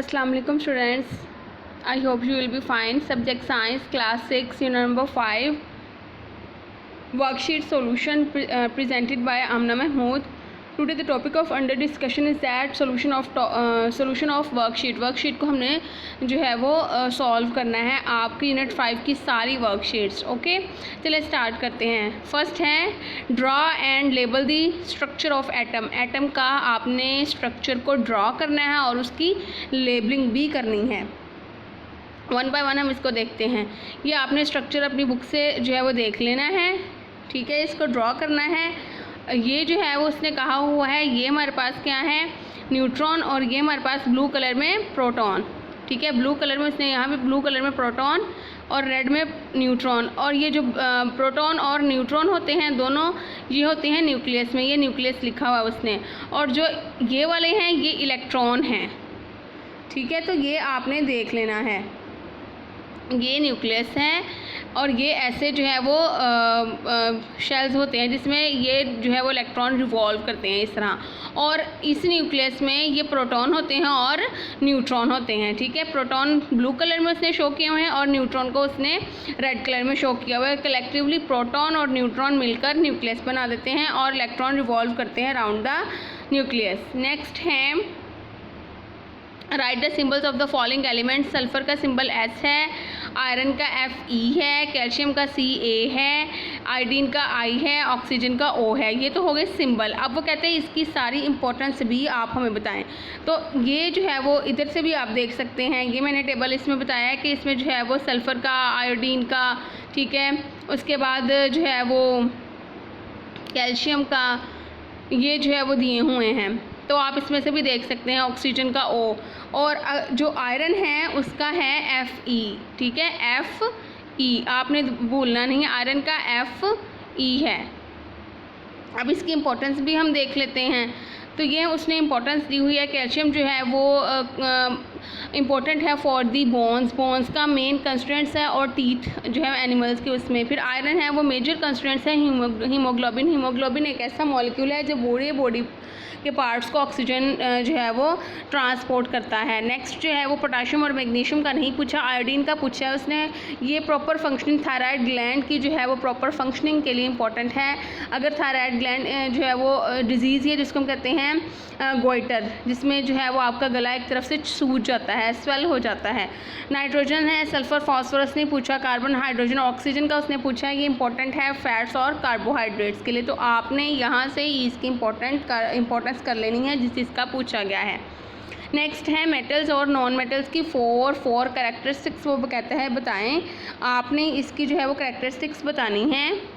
अस्सलाम वालेकुम students, I hope you will be fine. Subject science class 6 unit number 5 worksheet solution presented by Amna Mahmood. Today the topic of under discussion is that solution of worksheet. Worksheet को हमने जो है वो solve करना है आपकी unit 5 की सारी वर्कशीट्स। ओके, चलिए स्टार्ट करते हैं। फर्स्ट है draw and label the structure of atom. Atom का आपने स्ट्रक्चर को ड्रा करना है और उसकी लेबलिंग भी करनी है। वन बाय वन हम इसको देखते हैं। ये आपने स्ट्रक्चर अपनी बुक से जो है वो देख लेना है, ठीक है। इसको ड्रॉ करना है। ये जो है वो उसने कहा हुआ है, ये हमारे पास क्या है, न्यूट्रॉन, और ये हमारे पास ब्लू कलर में प्रोटॉन, ठीक है। ब्लू कलर में उसने यहाँ पे ब्लू कलर में प्रोटॉन और रेड में न्यूट्रॉन, और ये जो प्रोटॉन और न्यूट्रॉन होते हैं दोनों ये होते हैं न्यूक्लियस में, ये न्यूक्लियस लिखा हुआ है उसने। और जो ये वाले हैं ये इलेक्ट्रॉन हैं, ठीक है। तो ये आपने देख लेना है, ये न्यूक्लियस है और ये ऐसे जो है वो शेल्स होते हैं जिसमें ये जो है वो इलेक्ट्रॉन रिवॉल्व करते हैं इस तरह। और इस न्यूक्लियस में ये प्रोटॉन होते हैं और न्यूट्रॉन होते हैं, ठीक है। प्रोटॉन ब्लू कलर में उसने शो किए हुए हैं और न्यूट्रॉन को उसने रेड कलर में शो किया हुआ है। कलेक्टिवली प्रोटॉन और न्यूट्रॉन मिलकर न्यूक्लियस बना देते हैं और इलेक्ट्रॉन रिवॉल्व करते हैं अराउंड द न्यूक्लियस। नेक्स्ट है right the symbols of the following elements. Sulphur का सिंबल S है, आयरन का Fe है, कैल्शियम का Ca है, आयोडीन का I है, ऑक्सीजन का O है। ये तो हो गए सिंबल। अब वो कहते हैं इसकी सारी इंपॉर्टेंस भी आप हमें बताएं। तो ये जो है वो इधर से भी आप देख सकते हैं, ये मैंने टेबल इसमें बताया है कि इसमें जो है वो सल्फ़र का, आयोडीन का, ठीक है, उसके बाद जो है वो कैल्शियम का, ये जो है वो दिए हुए हैं। तो आप इसमें से भी देख सकते हैं ऑक्सीजन का O, और जो आयरन है उसका है Fe, ठीक है, Fe आपने भूलना नहीं है, आयरन का Fe है। अब इसकी इम्पोर्टेंस भी हम देख लेते हैं। तो ये उसने इम्पोर्टेंस दी हुई है। कैल्शियम जो है वो इम्पोर्टेंट है फॉर दी बोन्स, बोन्स का मेन कंस्ट्रेंट्स है, और टीथ जो है एनिमल्स के उसमें। फिर आयरन है वो मेजर कंस्ट्रेंट्स है। हीमोग्लोबिन, हीमोग्लोबिन एक ऐसा मॉलिक्यूल है जो पूरे बॉडी के पार्ट्स को ऑक्सीजन जो है वो ट्रांसपोर्ट करता है। नेक्स्ट जो है वो पोटाशियम और मैग्नीशियम का नहीं पूछा, आयोडीन का पूछा है उसने। ये प्रॉपर फंक्शनिंग थायराइड ग्लैंड की जो है वो प्रॉपर फंक्शनिंग के लिए इंपॉर्टेंट है। अगर थायराइड ग्लैंड जो है वो डिजीज़ है जिसको हम कहते हैं गोइटर, जिसमें जो है वो आपका गला एक तरफ से सूज जाता है, स्वेल हो जाता है। नाइट्रोजन है, सल्फर, फास्फोरस ने पूछा, कार्बन, हाइड्रोजन, ऑक्सीजन का उसने पूछा। ये इंपॉर्टेंट है फैट्स और कार्बोहाइड्रेट्स के लिए। तो आपने यहाँ से इसकी इंपॉर्टेंस कर लेनी है जिस चीज़ का पूछा गया है। नेक्स्ट है मेटल्स और नॉन मेटल्स की फोर कैरेक्टरिस्टिक्स। वो कहता है बताएं, आपने इसकी जो है वो कैरेक्टरिस्टिक्स बतानी है।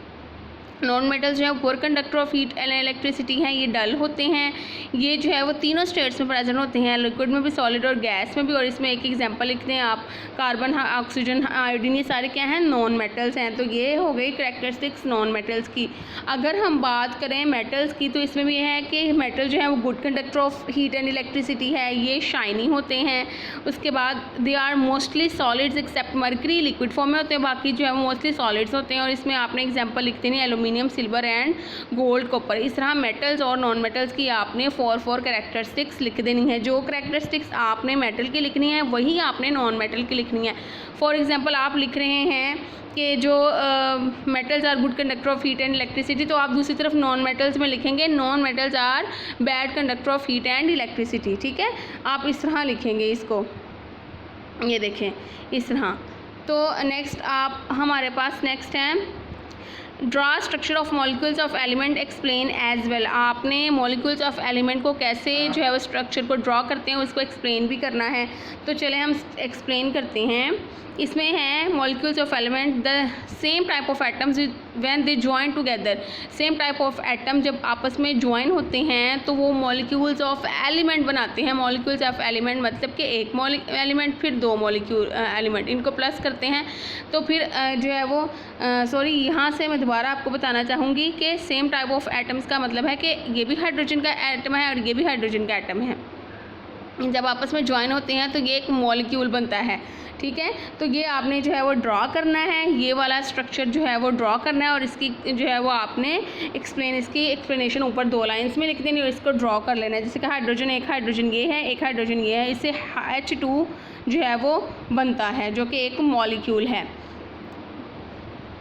नॉन मेटल्स जो है poor conductor of heat and electricity हैं, ये डल होते हैं। ये जो है वो तीनों स्टेट्स में प्रेजेंट होते हैं, लिक्विड में भी, सॉलिड और गैस में भी। और इसमें एक एग्जांपल लिखते हैं आप, कार्बन, ऑक्सीजन, आयोडीन, ये सारे क्या हैं, नॉन मेटल्स हैं। तो ये हो गई कैरेक्टरिस्टिक्स नॉन मेटल्स की। अगर हम बात करें मेटल्स की तो इसमें भी है कि मेटल जो है वो good conductor of heat and electricity है, ये शाइनी होते हैं। उसके बाद they are mostly solids except mercury, liquid form में होते हैं, बाकी जो है वो मोस्टली सॉलिड्स होते हैं। और इसमें आपने एग्जाम्पल लिखते हैं aluminium, silver and gold, copper. इस तरह मेटल्स और नॉन मेटल्स की आपने फोर कैरेक्टरिस्टिक्स लिख देनी है। जो कैरेक्टरिस्टिक्स आपने मेटल की लिखनी है वही आपने नॉन मेटल की लिखनी है। फॉर एग्जांपल आप लिख रहे हैं कि जो metals are good conductor of heat and electricity, तो आप दूसरी तरफ नॉन मेटल्स में लिखेंगे non metals are bad conductor of heat and electricity, ठीक है। आप इस तरह लिखेंगे इसको, ये देखें इस तरह। तो नेक्स्ट आप हमारे पास नेक्स्ट है draw structure of molecules of element explain as well. आपने मॉलिक्यूल्स ऑफ एलिमेंट को कैसे जो है वो स्ट्रक्चर को ड्रॉ करते हैं उसको एक्सप्लेन भी करना है। तो चले हम एक्सप्लेन करते हैं। इसमें है molecules of element the same type of atoms when they join together. Same type of atom जब आपस में ज्वाइन होते हैं तो वो मॉलिक्यूल्स ऑफ एलिमेंट बनाते हैं। मॉलिक्यूल्स ऑफ एलिमेंट मतलब कि एक एलिमेंट फिर दो मॉलिक्यूल एलिमेंट, इनको प्लस करते हैं तो फिर जो है वो सॉरी यहाँ से मैं दोबारा आपको बताना चाहूँगी कि सेम टाइप ऑफ एटम्स का मतलब है कि ये भी हाइड्रोजन का एटम है और ये भी हाइड्रोजन का एटम है। जब आपस में ज्वाइन होते हैं तो ये एक मॉलिक्यूल बनता है, ठीक है। तो ये आपने जो है वो ड्रॉ करना है, ये वाला स्ट्रक्चर जो है वो ड्रॉ करना है और इसकी जो है वो आपने इसकी एक्सप्लेनेशन ऊपर 2 लाइंस में लिख देनी और इसको ड्रॉ कर लेना है। जैसे कि हाइड्रोजन, एक हाइड्रोजन ये है, एक हाइड्रोजन ये है, इससे H2 जो है वो बनता है जो कि एक मॉलिक्यूल है।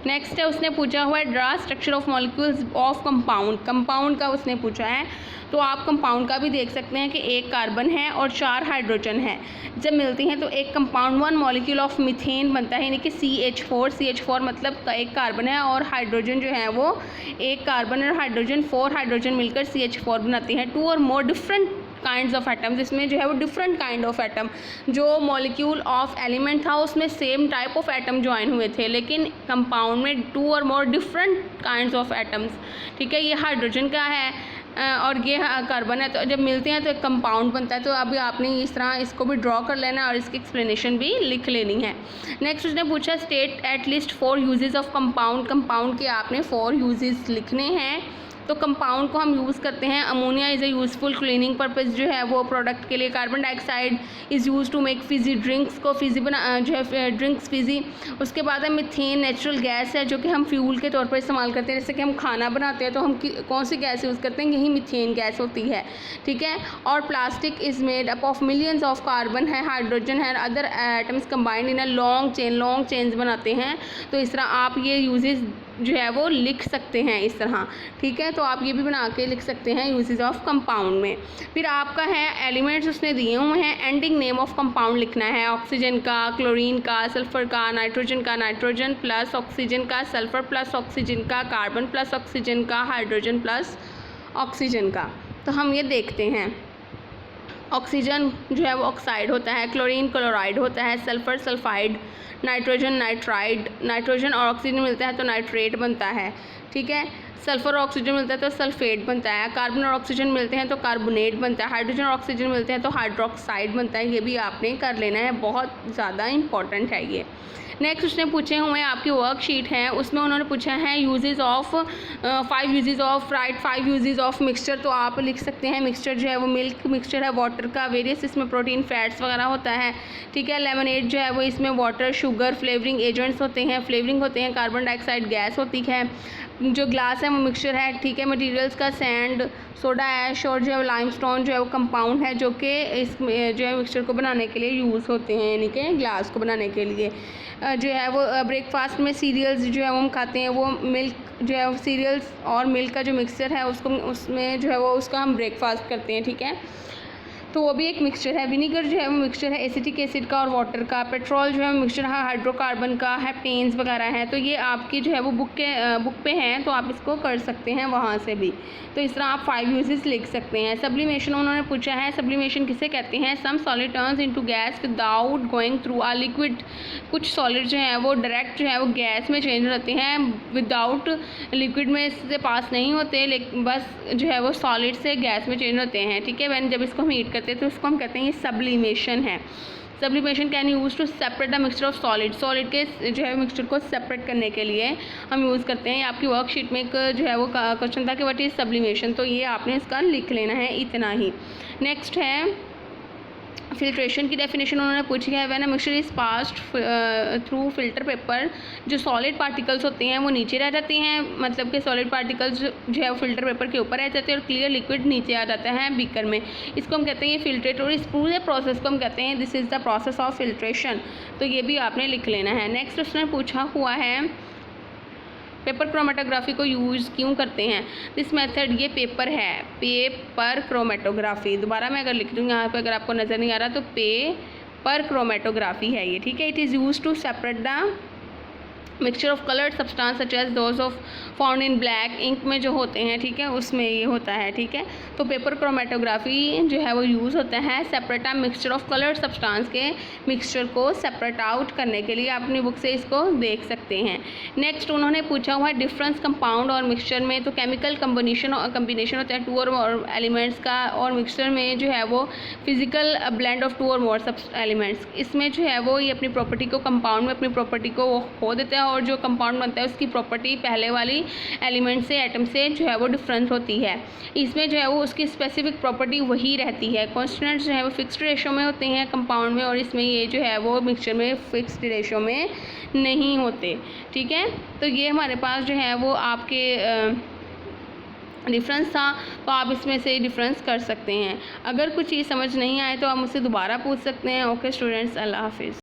नेक्स्ट है, उसने पूछा हुआ है draw structure of molecules of compound. Compound का उसने पूछा है, तो आप कंपाउंड का भी देख सकते हैं कि एक कार्बन है और 4 हाइड्रोजन है। जब मिलती हैं तो एक कंपाउंड 1 मॉलिक्यूल ऑफ मीथेन बनता है, यानी कि CH4 मतलब एक कार्बन है और हाइड्रोजन जो है वो एक कार्बन और हाइड्रोजन 4 हाइड्रोजन मिलकर CH4 बनाती हैं। 2 और more different kinds of atoms, इसमें जो है वो डिफरेंट काइंड ऑफ एटम, जो मॉलिक्यूल ऑफ एलिमेंट था उसमें same type of atom join हुए थे, लेकिन कंपाउंड में 2 और more different kinds of atoms, ठीक है। ये हाइड्रोजन का है और ये कार्बन है, तो जब मिलते हैं तो एक कंपाउंड बनता है। तो अभी आपने इस तरह इसको भी ड्रॉ कर लेना है और इसकी एक्सप्लेनेशन भी लिख लेनी है। नेक्स्ट उसने पूछा state at least 4 uses of compound. Compound के आपने 4 यूजेस लिखने हैं। तो कंपाउंड को हम यूज़ करते हैं, ammonia is a useful cleaning purpose जो है वो प्रोडक्ट के लिए। Carbon dioxide is use to make fizzy drinks, को फिजी बना जो है ड्रिंक्स फिजी। उसके बाद है मीथेन, नेचुरल गैस है जो कि हम फ्यूल के तौर पर इस्तेमाल करते हैं। जैसे कि हम खाना बनाते हैं तो हम कौन सी गैस यूज़ करते हैं, यही मीथेन गैस होती है, ठीक है। और plastic is made up of millions of carbon है, हाइड्रोजन है, other atoms combined in a long chains बनाते हैं। तो इस तरह आप ये यूजेस जो है वो लिख सकते हैं इस तरह, ठीक है। तो आप ये भी बना के लिख सकते हैं यूजेस ऑफ कंपाउंड में। फिर आपका है एलिमेंट्स उसने दिए हुए हैं, एंडिंग नेम ऑफ कंपाउंड लिखना है। ऑक्सीजन का, क्लोरीन का, सल्फर का, नाइट्रोजन का, नाइट्रोजन प्लस ऑक्सीजन का, सल्फर प्लस ऑक्सीजन का, कार्बन प्लस ऑक्सीजन का, हाइड्रोजन प्लस ऑक्सीजन का। तो हम ये देखते हैं, ऑक्सीजन जो है वो ऑक्साइड होता है, क्लोरीन क्लोराइड होता है, sulphur sulphide, nitrogen nitride, nitrogen और ऑक्सीजन मिलता है तो नाइट्रेट बनता है, ठीक है। सल्फर और ऑक्सीजन मिलता है तो सल्फेट बनता है, कार्बन और ऑक्सीजन मिलते हैं तो कार्बोनेट बनता है, हाइड्रोजन और ऑक्सीजन मिलते हैं तो हाइड्रोक्साइड बनता है। ये भी आपने कर लेना है, बहुत ज़्यादा इंपॉर्टेंट है ये। नेक्स्ट उसने पूछे हुए आपकी वर्कशीट है, उसमें उन्होंने पूछा है uses of 5 uses of right 5 uses of mixture. तो आप लिख सकते हैं मिक्सचर जो है वो मिल्क मिक्सचर है, वाटर का, वेरियस इसमें प्रोटीन फैट्स वगैरह होता है, ठीक है। लेमनेड जो है वो इसमें वाटर, शुगर, फ्लेवरिंग एजेंट्स होते हैं, कार्बन डाइऑक्साइड गैस होती है। जो ग्लास है वो मिक्सचर है, ठीक है। मटेरियल्स का सैंड, सोडा ऐश और जो है लाइमस्टोन जो है वो कंपाउंड है जो कि इसमें जो है मिक्सचर को बनाने के लिए यूज़ होते हैं, यानी कि ग्लास को बनाने के लिए। जो है वो ब्रेकफास्ट में सीरियल्स जो है वो हम खाते हैं, वो मिल्क जो है सीरियल्स और मिल्क का जो मिक्सचर है उसको उसमें जो है वो उसका हम ब्रेकफास्ट करते हैं, ठीक है। तो वो भी एक मिक्सचर है। विनीगर जो है वो मिक्सचर है एसिटिक एसिड का और वाटर का। पेट्रोल जो है मिक्सचर है हाइड्रोकार्बन का, हेप्टेन्स वगैरह है। तो ये आपकी जो है वो बुक पे हैं, तो आप इसको कर सकते हैं वहाँ से भी। तो इस तरह आप 5 यूजेस लिख सकते हैं। सब्लिमेशन उन्होंने पूछा है, सब्लिमेशन किसे कहते हैं? Some solid turns into gas without going through a liquid. कुछ सॉलिड जो है वो डायरेक्ट जो है वो गैस में चेंज होते हैं, विदाउट लिक्विड में से पास नहीं होते, लेकिन बस जो है वो सॉलिड से गैस में चेंज होते हैं, ठीक है। वैन जब इसको हम हीट करते हैं तो उसको हम कहते हैं ये सब्लिमेशन है। Sublimation can use to separate the mixture of solid के जो है मिक्सचर को सेपरेट करने के लिए हम यूज़ करते हैं। आपकी वर्कशीट में एक जो है वो क्वेश्चन था कि व्हाट इज़ सब्लिमेशन, तो ये आपने इसका लिख लेना है, इतना ही। नेक्स्ट है फिल्ट्रेशन की डेफिनेशन उन्होंने पूछी है। When a mixture is passed through filter paper, जो सॉलिड पार्टिकल्स होते हैं वो नीचे रह जाते हैं, मतलब कि सॉलिड पार्टिकल्स जो है वो फिल्टर पेपर के ऊपर रह जाते हैं और क्लियर लिक्विड नीचे आ जाता है बीकर में। इसको हम कहते हैं ये फिल्ट्रेट, और इस पूरे प्रोसेस को हम कहते हैं this is the process of filtration. तो ये भी आपने लिख लेना है। नेक्स्ट उसने पूछा हुआ है पेपर क्रोमेटोग्राफी को यूज़ क्यों करते हैं? दिस मेथड, ये पेपर है, पेपर क्रोमेटोग्राफी। दोबारा मैं अगर लिख दूँ यहाँ पे, अगर आपको नज़र नहीं आ रहा, तो पेपर क्रोमेटोग्राफी है ये, ठीक है। It is use to separate the mixture of coloured substance such as those of found in black ink में जो होते हैं, ठीक है, उसमें ये होता है, ठीक है। तो पेपर क्रोमेटोग्राफी जो है वो यूज़ होता है separate a mixture of coloured substance के मिक्सचर को सेपरेट आउट करने के लिए। अपनी बुक से इसको देख सकते हैं। नेक्स्ट उन्होंने पूछा हुआ है डिफरेंस कंपाउंड और मिक्सचर में। तो केमिकल कम्बिनेशन होता है 2 और एलिमेंट्स का, और मिक्सचर में जो है वो फिजिकल ब्लेंड ऑफ 2 और मोर एलिमेंट्स। इसमें जो है वो ये अपनी प्रॉपर्टी को कंपाउंड में अपनी प्रॉपर्टी को खो देता है है और जो कंपाउंड बनता है उसकी प्रॉपर्टी पहले वाली एलिमेंट से, एटम से जो है वो डिफरेंट होती है। इसमें जो है वो उसकी स्पेसिफिक प्रॉपर्टी वही रहती है। कॉन्स्टेंट जो है वो फिक्स्ड रेशो में होते हैं कंपाउंड में, और इसमें ये जो है वो मिक्सचर में फिक्स्ड रेशो में नहीं होते। ठीक है, तो ये हमारे पास जो है वो आपके डिफरेंस था, तो आप इसमें से डिफरेंस कर सकते हैं। अगर कुछ चीज़ समझ नहीं आए तो आप मुझसे दोबारा पूछ सकते हैं। ओके स्टूडेंट्स, अल्लाह हाफिज़।